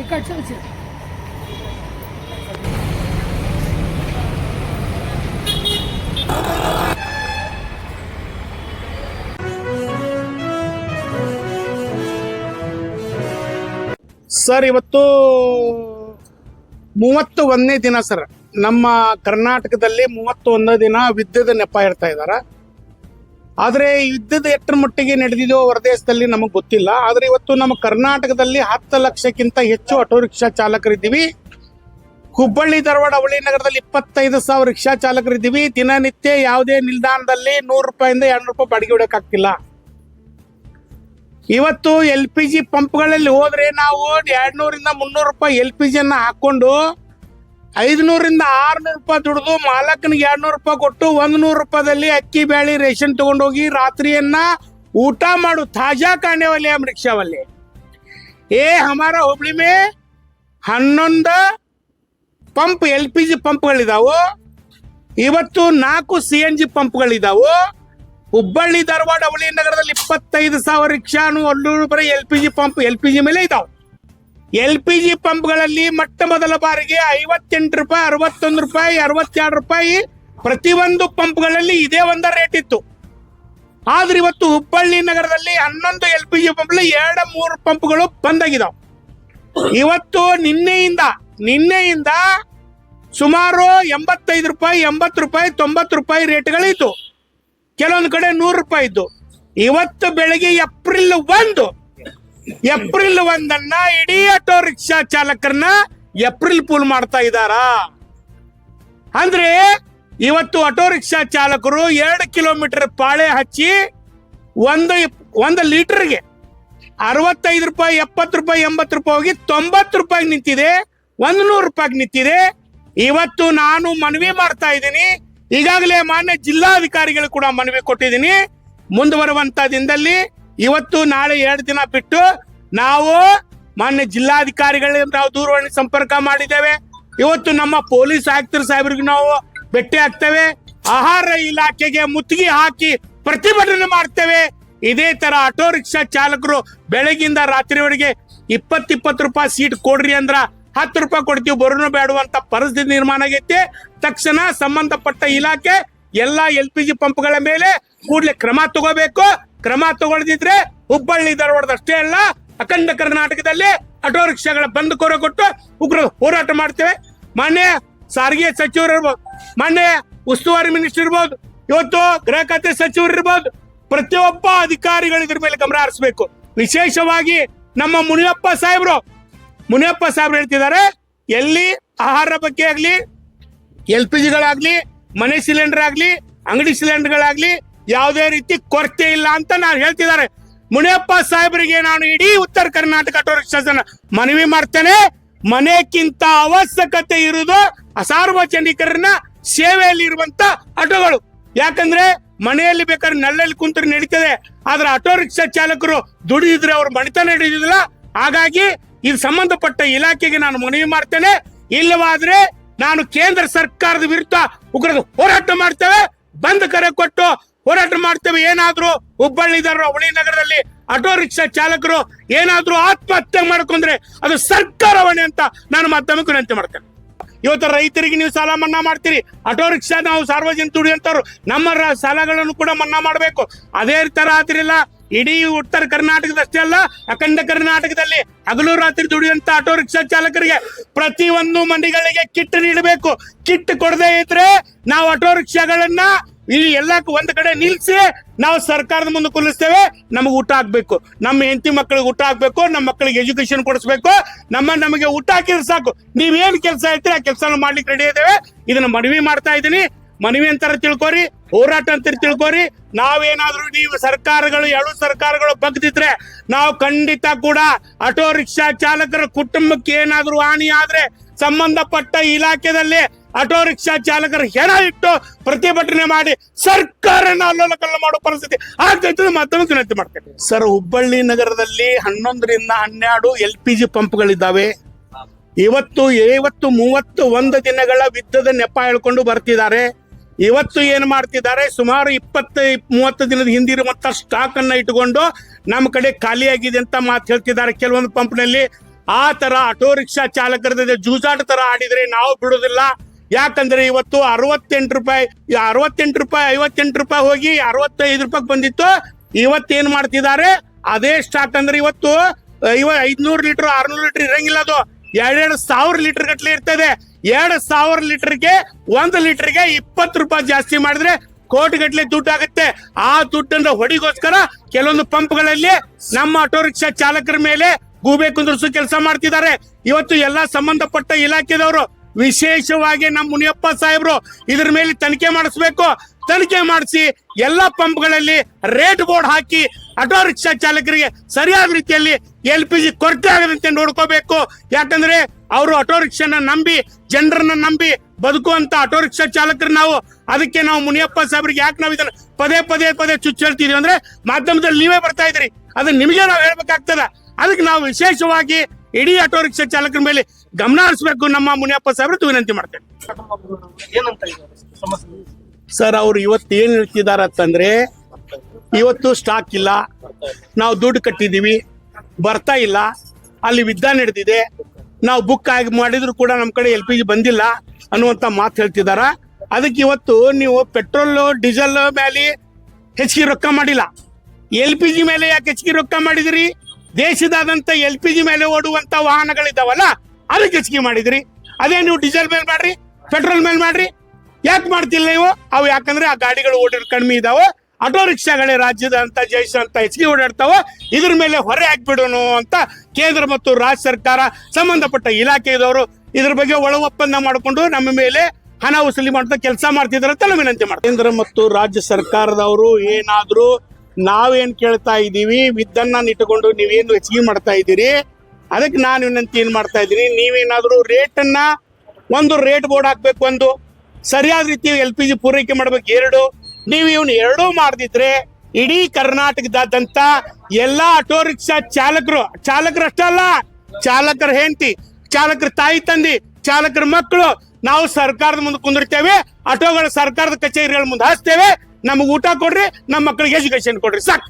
Sir, ಇವತ್ತು 31ನೇ ದಿನ sir. ನಮ್ಮ ಕರ್ನಾಟಕದಲ್ಲಿ 31 ದಿನ ವಿದ್ಯುತ್ ನೆಪ ಇಡ್ತಾ ಇದ್ದಾರೆ. ಆದರೆ ಯುದ್ಧದ ಎಷ್ಟರ ಮಟ್ಟಿಗೆ ನಡೆದಿದೆಯೋ ಹೊರದೇಶದಲ್ಲಿ ನಮಗೆ ಗೊತ್ತಿಲ್ಲ. ಆದರೆ ಇವತ್ತು ನಮ್ಮ ಕರ್ನಾಟಕದಲ್ಲಿ 10 ಲಕ್ಷಕ್ಕಿಂತ ಹೆಚ್ಚು ಆಟೋ ರಿಕ್ಷಾ ಚಾಲಕರಿದ್ದೀವಿ. ಹುಬ್ಬಳ್ಳಿ ಧಾರವಾಡ ಅವಳಿ ನಗರದಲ್ಲಿ 25,000 ರಿಕ್ಷಾ ಚಾಲಕರಿದ್ದೀವಿ. ದಿನನಿತ್ಯ ಯಾವುದೇ ನಿಲ್ದಾಣದಲ್ಲಿ 100 ರೂಪಾಯಿಂದ 200 ರೂಪಾಯಿ ಬಾಡಿಗೆ ಹೊಡಕ್ಕಾಗ್ತಿಲ್ಲ. ಇವತ್ತು LPG ಪಂಪ್ಗಳಲ್ಲಿ ಹೋದ್ರೆ ನಾವು 200ರಿಂದ 300 ರೂಪಾಯಿ LPG ಅನ್ನ ಹಾಕೊಂಡು 500ರಿಂದ 600 ರೂಪಾಯಿ ದುಡಿದು ಮಾಲಕನಿಗೆ 200 ರೂಪಾಯಿ ಕೊಟ್ಟು 100 ರೂಪಾಯಿದಲ್ಲಿ ಅಕ್ಕಿ ಬೇಳೆ ರೇಷನ್ ತಗೊಂಡೋಗಿ ರಾತ್ರಿಯನ್ನ ಊಟ ಮಾಡು ತಾಜಾ ಕಾಣೆ ವಾಲೆ हम रिक्शा वाले। ये हमारा हुबली में 11 ಪಂಪ್ LPG ಪಂಪ್ಗಳಿದಾವು. ಇವತ್ತು 4 CNG ಪಂಪ್ಗಳಿದಾವು. ಹುಬ್ಬಳ್ಳಿ ಧಾರವಾಡ ಅವಳಿ ನಗರದಲ್ಲಿ 25,000 ರಿಕ್ಷಾನು 100 ರೂಪಾಯಿ LPG ಪಂಪ್ LPG ಮೇಲೆ ಇದಾವೆ. LPG ಪಂಪ್ಗಳಲ್ಲಿ ಮೊಟ್ಟ ಮೊದಲ ಬಾರಿಗೆ 58 ರೂಪಾಯಿ, 61 ರೂಪಾಯಿ, 62 ರೂಪಾಯಿ ಪ್ರತಿಯೊಂದು ಪಂಪ್ಗಳಲ್ಲಿ ಇದೇ ಒಂದ ರೇಟ್ ಇತ್ತು. ಆದ್ರೆ ಇವತ್ತು ಹುಬ್ಬಳ್ಳಿ ನಗರದಲ್ಲಿ 11 LPG ಪಂಪ್ 2-3 ಪಂಪ್ಗಳು ಬಂದಾಗಿದ್ದಾವೆ. ಇವತ್ತು ನಿನ್ನೆಯಿಂದ ಸುಮಾರು 85 ರೂಪಾಯಿ, 80 ರೂಪಾಯಿ, 90 ರೂಪಾಯಿ ರೇಟ್ಗಳಿತ್ತು. ಕೆಲವೊಂದು ಕಡೆ 100 ರೂಪಾಯಿ ಇದ್ದು. ಇವತ್ತು ಬೆಳಗ್ಗೆ ಏಪ್ರಿಲ್ 1 ಇಡೀ ಆಟೋ ರಿಕ್ಷಾ ಚಾಲಕರನ್ನ ಏಪ್ರಿಲ್ ಫೂಲ್ ಮಾಡ್ತಾ ಇದ್ದಾರ. ಅಂದ್ರೆ ಇವತ್ತು ಆಟೋ ರಿಕ್ಷಾ ಚಾಲಕರು 2 ಕಿಲೋಮೀಟರ್ ಪಾಳೆ ಹಚ್ಚಿ ಒಂದು ಲೀಟರ್ಗೆ 65 ರೂಪಾಯಿ, 70 ರೂಪಾಯಿ, 80 ರೂಪಾಯಿ ಹೋಗಿ 90 ರೂಪಾಯಿ ನಿಂತಿದೆ, 100 ರೂಪಾಯಿ ನಿಂತಿದೆ. ಇವತ್ತು ನಾನು ಮನವಿ ಮಾಡ್ತಾ ಇದ್ದೀನಿ. ಈಗಾಗಲೇ ಮಾನ್ಯ ಜಿಲ್ಲಾಧಿಕಾರಿಗಳು ಕೂಡ ಮನವಿ ಕೊಟ್ಟಿದ್ದೀನಿ. ಮುಂದುವರುವಂತ ದಿನದಲ್ಲಿ ಇವತ್ತು ನಾಳೆ 2 ದಿನ ಬಿಟ್ಟು ನಾವು ಮಾನ್ಯ ಜಿಲ್ಲಾಧಿಕಾರಿಗಳಿಗೆ ನಾವು ದೂರವಾಣಿ ಸಂಪರ್ಕ ಮಾಡಿದ್ದೇವೆ. ಇವತ್ತು ನಮ್ಮ ಪೊಲೀಸ್ ಆಯುಕ್ತರು ಸಾಹೇಬರಿಗೆ ನಾವು ಭೇಟಿ ಆಗ್ತೇವೆ. ಆಹಾರ ಇಲಾಖೆಗೆ ಮುತ್ತಿಗೆ ಹಾಕಿ ಪ್ರತಿಭಟನೆ ಮಾಡ್ತೇವೆ. ಇದೇ ತರ ಆಟೋ ರಿಕ್ಷಾ ಚಾಲಕರು ಬೆಳಗಿಂದ ರಾತ್ರಿವರೆಗೆ 20 ರೂಪಾಯಿ ಸೀಟ್ ಕೊಡ್ರಿ ಅಂದ್ರ 10 ರೂಪಾಯಿ ಕೊಡ್ತೀವಿ, ಬರೋನು ಬೇಡುವಂತ ಪರಿಸ್ಥಿತಿ ನಿರ್ಮಾಣ ಆಗೈತೆ. ತಕ್ಷಣ ಸಂಬಂಧಪಟ್ಟ ಇಲಾಖೆ ಎಲ್ಲಾ LPG ಪಂಪ್ಗಳ ಮೇಲೆ ಕೂಡಲೇ ಕ್ರಮ ತಗೋಬೇಕು. ಕ್ರಮ ತಗೊಳ್ದಿದ್ರೆ ಹುಬ್ಬಳ್ಳಿ ಧಾರವಾಡದಷ್ಟೇ ಅಲ್ಲ, ಅಖಂಡ ಕರ್ನಾಟಕದಲ್ಲಿ ಆಟೋ ರಿಕ್ಷಾಗಳ ಬಂದ್ ಕೋರ ಕೊಟ್ಟು ಉಗ್ರ ಹೋರಾಟ ಮಾಡ್ತೇವೆ. ಮಾನ್ಯ ಸಾರಿಗೆ ಸಚಿವರು ಇರ್ಬೋದು, ಮಾನ್ಯ ಉಸ್ತುವಾರಿ ಮಿನಿಸ್ಟರ್ ಇರ್ಬೋದು, ಇವತ್ತು ಗೃಹ ಖಾತೆ ಸಚಿವರು ಇರ್ಬೋದು, ಪ್ರತಿಯೊಬ್ಬ ಅಧಿಕಾರಿಗಳು ಇದ್ರ ಮೇಲೆ ಗಮನ ಹರಿಸಬೇಕು. ವಿಶೇಷವಾಗಿ ನಮ್ಮ ಮುನಿಯಪ್ಪ ಸಾಹೇಬ್ರು ಹೇಳ್ತಿದ್ದಾರೆ, ಎಲ್ಲಿ ಆಹಾರ ಬಗ್ಗೆ ಆಗ್ಲಿ, LPGಗಳಾಗ್ಲಿ, ಮನೆ ಸಿಲಿಂಡರ್ ಆಗ್ಲಿ, ಅಂಗಡಿ ಸಿಲಿಂಡರ್ಗಳಾಗ್ಲಿ ಯಾವುದೇ ರೀತಿ ಕೊರತೆ ಇಲ್ಲ ಅಂತ ನಾನು ಹೇಳ್ತಿದ್ದಾರೆ. ಮುನಿಯಪ್ಪ ಸಾಹೇಬರಿಗೆ ನಾನು ಇಡೀ ಉತ್ತರ ಕರ್ನಾಟಕ ಆಟೋ ರಿಕ್ಷಾ ಮನವಿ ಮಾಡ್ತೇನೆ. ಮನೆಗಿಂತ ಅವಶ್ಯಕತೆ ಇರುವುದು ಸಾರ್ವಜನಿಕರನ್ನ ಸೇವೆಯಲ್ಲಿ ಇರುವಂತ ಆಟೋಗಳು. ಯಾಕಂದ್ರೆ ಮನೆಯಲ್ಲಿ ಬೇಕಾದ್ರೆ ನೆಲ್ಲಲ್ಲಿ ಕುಂತರೆ ನಡೀತದೆ, ಆದ್ರೆ ಆಟೋ ರಿಕ್ಷಾ ಚಾಲಕರು ದುಡಿದಿದ್ರೆ ಅವ್ರ ಮಣಿತನ ಹಿಡಿದಿಲ್ಲ. ಹಾಗಾಗಿ ಇದು ಸಂಬಂಧಪಟ್ಟ ಇಲಾಖೆಗೆ ನಾನು ಮನವಿ ಮಾಡ್ತೇನೆ. ಇಲ್ಲವಾದ್ರೆ ನಾನು ಕೇಂದ್ರ ಸರ್ಕಾರದ ವಿರುದ್ಧ ಉಗ್ರ ಹೋರಾಟ ಮಾಡ್ತೇವೆ, ಬಂದ್ ಕರೆ ಕೊಟ್ಟು ಹೋರಾಟ ಮಾಡ್ತೇವೆ. ಏನಾದ್ರೂ ಹುಬ್ಬಳ್ಳಿ ಧಾರವಾಡ ಅವಳಿ ನಗರದಲ್ಲಿ ಆಟೋ ರಿಕ್ಷಾ ಚಾಲಕರು ಏನಾದ್ರೂ ಆತ್ಮಹತ್ಯೆ ಮಾಡ್ಕೊಂಡ್ರೆ ಅದು ಸರ್ಕಾರ ಹೊಣೆ ಅಂತ ನಾನು ಮಾಧ್ಯಮಕ್ಕೆ ವಿನಂತಿ ಮಾಡ್ತೇನೆ. ಇವತ್ತು ರೈತರಿಗೆ ನೀವು ಸಾಲ ಮನ್ನಾ ಮಾಡ್ತೀರಿ, ಆಟೋ ರಿಕ್ಷಾ ನಾವು ಸಾರ್ವಜನಿಕ ದುಡಿಯುವಂತವ್ರು ನಮ್ಮ ಸಾಲಗಳನ್ನು ಕೂಡ ಮನ್ನಾ ಮಾಡಬೇಕು. ಅದೇ ತರ ಆದ್ರಿಲ್ಲ, ಇಡೀ ಉತ್ತರ ಕರ್ನಾಟಕದಷ್ಟೇ ಅಲ್ಲ, ಅಖಂಡ ಕರ್ನಾಟಕದಲ್ಲಿ ಹಗಲು ರಾತ್ರಿ ದುಡಿಯುವಂತ ಆಟೋ ರಿಕ್ಷಾ ಚಾಲಕರಿಗೆ ಪ್ರತಿಯೊಂದು ಮಂಡಿಗಳಿಗೆ ಕಿಟ್ ನೀಡಬೇಕು. ಕಿಟ್ ಕೊಡದೇ ಇದ್ರೆ ನಾವು ಆಟೋ ರಿಕ್ಷಾಗಳನ್ನ ಇಲ್ಲಿ ಎಲ್ಲ ಒಂದ್ ಕಡೆ ನಿಲ್ಸಿ ನಾವು ಸರ್ಕಾರದ ಮುಂದೆ ಕುಲ್ಲಿಸ್ತೇವೆ. ನಮಗೆ ಊಟ ಆಗ್ಬೇಕು, ನಮ್ಮ ಹೆಂಡತಿ ಮಕ್ಕಳಿಗೆ ಊಟ ಆಗ್ಬೇಕು, ನಮ್ಮ ಮಕ್ಕಳಿಗೆ ಎಜುಕೇಶನ್ ಕೊಡಿಸ್ಬೇಕು. ನಮಗೆ ಊಟ ಹಾಕಿದ್ರೆ ಸಾಕು, ನೀವೇನ್ ಕೆಲಸ ಐತ್ರಿ ಆ ಕೆಲಸ ಮಾಡ್ಲಿಕ್ಕೆ ರೆಡಿ ಇದ್ದೇವೆ. ಇದನ್ನ ಮನವಿ ಮಾಡ್ತಾ ಇದ್ದೀನಿ. ಮನವಿ ಅಂತಾರ ತಿಳ್ಕೊರಿ, ಹೋರಾಟ ಅಂತ ತಿಳ್ಕೊರಿ. ನಾವೇನಾದ್ರೂ ನೀವು ಸರ್ಕಾರಗಳು 2 ಸರ್ಕಾರಗಳು ಬಗ್ದಿದ್ರೆ ನಾವು ಖಂಡಿತ ಕೂಡ ಆಟೋ ರಿಕ್ಷಾ ಚಾಲಕರ ಕುಟುಂಬಕ್ಕೆ ಏನಾದ್ರೂ ಹಾನಿ ಆದ್ರೆ ಸಂಬಂಧಪಟ್ಟ ಇಲಾಖೆದಲ್ಲಿ ಆಟೋ ರಿಕ್ಷಾ ಚಾಲಕರ ಹೆಣ ಇಟ್ಟು ಪ್ರತಿಭಟನೆ ಮಾಡಿ ಸರ್ಕಾರನ ಅಲ್ಲೋಲಕಲ್ಲ ಮಾಡೋ ಪರಿಸ್ಥಿತಿ ಆಗ್ತೈತೆ ಮಾತನ್ನು ವಿನಂತಿ ಮಾಡ್ತೇನೆ. ಸರ್, ಹುಬ್ಬಳ್ಳಿ ನಗರದಲ್ಲಿ 11ರಿಂದ 12 LPG ಪಂಪ್ಗಳಿದ್ದಾವೆ. ಇವತ್ತು 31 ದಿನಗಳ ವಿದ್ಯುತ್ ನೆಪ ಹೇಳ್ಕೊಂಡು ಬರ್ತಿದ್ದಾರೆ. ಇವತ್ತು ಏನ್ ಮಾಡ್ತಿದ್ದಾರೆ, ಸುಮಾರು 20-30 ದಿನದ ಹಿಂದಿರುವಂತ ಸ್ಟಾಕ್ ಅನ್ನ ಇಟ್ಟುಕೊಂಡು ನಮ್ಮ ಕಡೆ ಖಾಲಿ ಆಗಿದೆ ಅಂತ ಮಾತು ಹೇಳ್ತಿದ್ದಾರೆ. ಕೆಲವೊಂದು ಪಂಪ್ನಲ್ಲಿ ಆ ತರ ಆಟೋ ರಿಕ್ಷಾ ಚಾಲಕರ ಜೂಜಾಟ ತರ ಆಡಿದ್ರೆ ನಾವು ಬಿಡೋದಿಲ್ಲ. ಯಾಕಂದ್ರೆ ಇವತ್ತು 68 ರೂಪಾಯಿ 58 ರೂಪಾಯಿ ಹೋಗಿ 65 ರೂಪಾಯಿ ಬಂದಿತ್ತು. ಇವತ್ತೇನ್ ಮಾಡ್ತಿದ್ದಾರೆ, ಅದೇ ಸ್ಟಾಕ್ ಅಂದ್ರೆ ಇವತ್ತು 500 ಲೀಟರ್ 600 ಲೀಟರ್ ಇರಂಗಿಲ್ಲ, ಅದು 2,000 ಲೀಟರ್ ಗಟ್ಲೆ ಇರ್ತದೆ. 2,000 ಲೀಟರ್ಗೆ 1 ಲೀಟರ್ಗೆ 20 ರೂಪಾಯಿ ಜಾಸ್ತಿ ಮಾಡಿದ್ರೆ ಕೋಟಿ ಗಟ್ಲೆ ದುಡ್ಡು ಆಗುತ್ತೆ. ಆ ದುಡ್ಡನ್ನ ಹೊಡಿಗೋಸ್ಕರ ಕೆಲವೊಂದು ಪಂಪ್ಗಳಲ್ಲಿ ನಮ್ಮ ಆಟೋ ರಿಕ್ಷಾ ಚಾಲಕರ ಮೇಲೆ ಗೂಬೆ ಕುಂದ್ರಿಸೋ ಕೆಲಸ ಮಾಡ್ತಿದ್ದಾರೆ. ಇವತ್ತು ಎಲ್ಲಾ ಸಂಬಂಧಪಟ್ಟ ಇಲಾಖೆದವರು, ವಿಶೇಷವಾಗಿ ನಮ್ಮ ಮುನಿಯಪ್ಪ ಸಾಹೇಬ್ರು ಇದ್ರ ಮೇಲೆ ತನಿಖೆ ಮಾಡಿಸ್ಬೇಕು. ತನಿಖೆ ಮಾಡಿಸಿ ಎಲ್ಲಾ ಪಂಪ್ಗಳಲ್ಲಿ ರೇಟ್ ಬೋರ್ಡ್ ಹಾಕಿ ಆಟೋ ರಿಕ್ಷಾ ಚಾಲಕರಿಗೆ ಸರಿಯಾದ ರೀತಿಯಲ್ಲಿ LPG ಕೊರತೆ ಆಗದಂತೆ ನೋಡ್ಕೋಬೇಕು. ಯಾಕಂದ್ರೆ ಅವರು ಆಟೋ ರಿಕ್ಷಾನ ನಂಬಿ, ಜನರನ್ನ ನಂಬಿ ಬದುಕುವಂತ ಆಟೋ ರಿಕ್ಷಾ ಚಾಲಕರು ನಾವು. ಅದಕ್ಕೆ ನಾವು ಮುನಿಯಪ್ಪ ಸಾಹೇಬ್ರಿಗೆ ಯಾಕೆ ನಾವು ಇದನ್ನ ಪದೇ ಚುಚ್ಚ ಹೇಳ್ತಿದೀವಿ ಅಂದ್ರೆ, ಮಾಧ್ಯಮದಲ್ಲಿ ನೀವೇ ಬರ್ತಾ ಇದ್ರಿ, ಅದನ್ನ ನಿಮಗೆ ನಾವು ಹೇಳ್ಬೇಕಾಗ್ತದ. ಅದಕ್ಕೆ ನಾವು ವಿಶೇಷವಾಗಿ ಇಡೀ ಆಟೋ ರಿಕ್ಷಾ ಚಾಲಕರ ಮೇಲೆ ಗಮನ ಹರಿಸಬೇಕು. ನಮ್ಮ ಮುನಿಯಪ್ಪ ಸಾಹೇಬ್ರು ವಿನಂತಿ ಮಾಡ್ತೇನೆ. ಸರ್, ಅವ್ರು ಇವತ್ತು ಏನ್ ಹೇಳ್ತಿದಾರ ಅಂತಂದ್ರೆ, ಇವತ್ತು ಸ್ಟಾಕ್ ಇಲ್ಲ, ನಾವು ದುಡ್ಡು ಕಟ್ಟಿದೀವಿ, ಬರ್ತಾ ಇಲ್ಲ, ಅಲ್ಲಿ ಯುದ್ಧ ನಡೆದಿದೆ, ನಾವು ಬುಕ್ ಆಗಿ ಮಾಡಿದ್ರು ಕೂಡ ನಮ್ ಕಡೆ LPG ಬಂದಿಲ್ಲ ಅನ್ನುವಂತ ಮಾತು ಹೇಳ್ತಿದಾರ. ಅದಕ್ಕೆ ಇವತ್ತು ನೀವು ಪೆಟ್ರೋಲ್ ಡೀಸೆಲ್ ಮೇಲೆ ಹೆಚ್ಚಿಗೆ ರೊಕ್ಕ ಮಾಡಿಲ್ಲ, LPG ಮೇಲೆ ಯಾಕೆ ಹೆಚ್ಚಿಗೆ ರೊಕ್ಕ ಮಾಡಿದ್ರಿ? ದೇಶದಾದಂತ LPG ಮೇಲೆ ಓಡುವಂತ ವಾಹನಗಳಿದಾವಲ್ಲ, ಅದಕ್ಕೆ ಹೆಚ್ಚಿಗೆ ಮಾಡಿದ್ರಿ. ಅದೇ ನೀವು ಡೀಸೆಲ್ ಮೇಲೆ ಮಾಡ್ರಿ, ಪೆಟ್ರೋಲ್ ಮೇಲೆ ಮಾಡ್ರಿ, ಯಾಕೆ ಮಾಡ್ತಿಲ್ಲ ನೀವು? ಅವು ಯಾಕಂದ್ರೆ ಆ ಗಾಡಿಗಳು ಓಡಿರೋ ಕಡಿಮೆ ಇದಾವೆ, ಆಟೋ ರಿಕ್ಷಾಗಳೇ ರಾಜ್ಯದ ಅಂತ ಜೈಸ್ ಅಂತ ಹೆಚ್ಚಿಗೆ ಓಡಾಡ್ತಾವ, ಇದ್ರ ಮೇಲೆ ಹೊರೆ ಹಾಕ್ಬಿಡೋನು ಅಂತ ಕೇಂದ್ರ ಮತ್ತು ರಾಜ್ಯ ಸರ್ಕಾರ ಸಂಬಂಧಪಟ್ಟ ಇಲಾಖೆದವರು ಇದ್ರ ಬಗ್ಗೆ ಒಳ ಒಪ್ಪಂದ ಮಾಡಿಕೊಂಡು ನಮ್ಮ ಮೇಲೆ ಹಣ ವಸೂಲಿ ಮಾಡ್ತಾ ಕೆಲಸ ಮಾಡ್ತಿದಾರೆ ಅಂತ ನಾವು ವಿನಂತಿ ಮಾಡ್ತೀವಿ. ಕೇಂದ್ರ ಮತ್ತು ರಾಜ್ಯ ಸರ್ಕಾರದವರು ಏನಾದ್ರು ನಾವೇನ್ ಕೇಳ್ತಾ ಇದ್ದೀವಿ, ವಿದ್ದನ್ನ ಇಟ್ಟುಕೊಂಡು ನೀವೇನು ಹೆಚ್ಚಿಗೆ ಮಾಡ್ತಾ ಇದ್ದೀರಿ, ಅದಕ್ಕೆ ನಾನು ವಿನಂತಿ ಏನ್ ಮಾಡ್ತಾ ಇದ್ದೀನಿ, ನೀವೇನಾದ್ರೂ ರೇಟನ್ನ ಒಂದು ರೇಟ್ ಬೋರ್ಡ್ ಹಾಕ್ಬೇಕು, ಒಂದು ಸರಿಯಾದ ರೀತಿ LPG ಪೂರೈಕೆ ಮಾಡ್ಬೇಕು. 2 ನೀವು ಇವನು 2 ಮಾಡದಿದ್ರೆ ಇಡೀ ಕರ್ನಾಟಕದಾದ್ಯಂತ ಎಲ್ಲಾ ಆಟೋ ರಿಕ್ಷಾ ಚಾಲಕರು ಅಷ್ಟೇ ಅಲ್ಲ, ಚಾಲಕರ ಹೆಂಡತಿ, ಚಾಲಕರ ತಾಯಿ ತಂದಿ, ಚಾಲಕರ ಮಕ್ಕಳು, ನಾವು ಸರ್ಕಾರದ ಮುಂದೆ ಕುಂದಿರ್ತೇವೆ, ಆಟೋಗಳ ಸರ್ಕಾರದ ಕಚೇರಿಗಳ ಮುಂದೆ ಹಚ್ತೇವೆ, ನಮಗೆ ಊಟ ಕೊಡ್ರಿ, ನಮ್ಮ ಮಕ್ಕಳಿಗೆ ಎಜುಕೇಶನ್ ಕೊಡ್ರಿ, ಸಾಕು.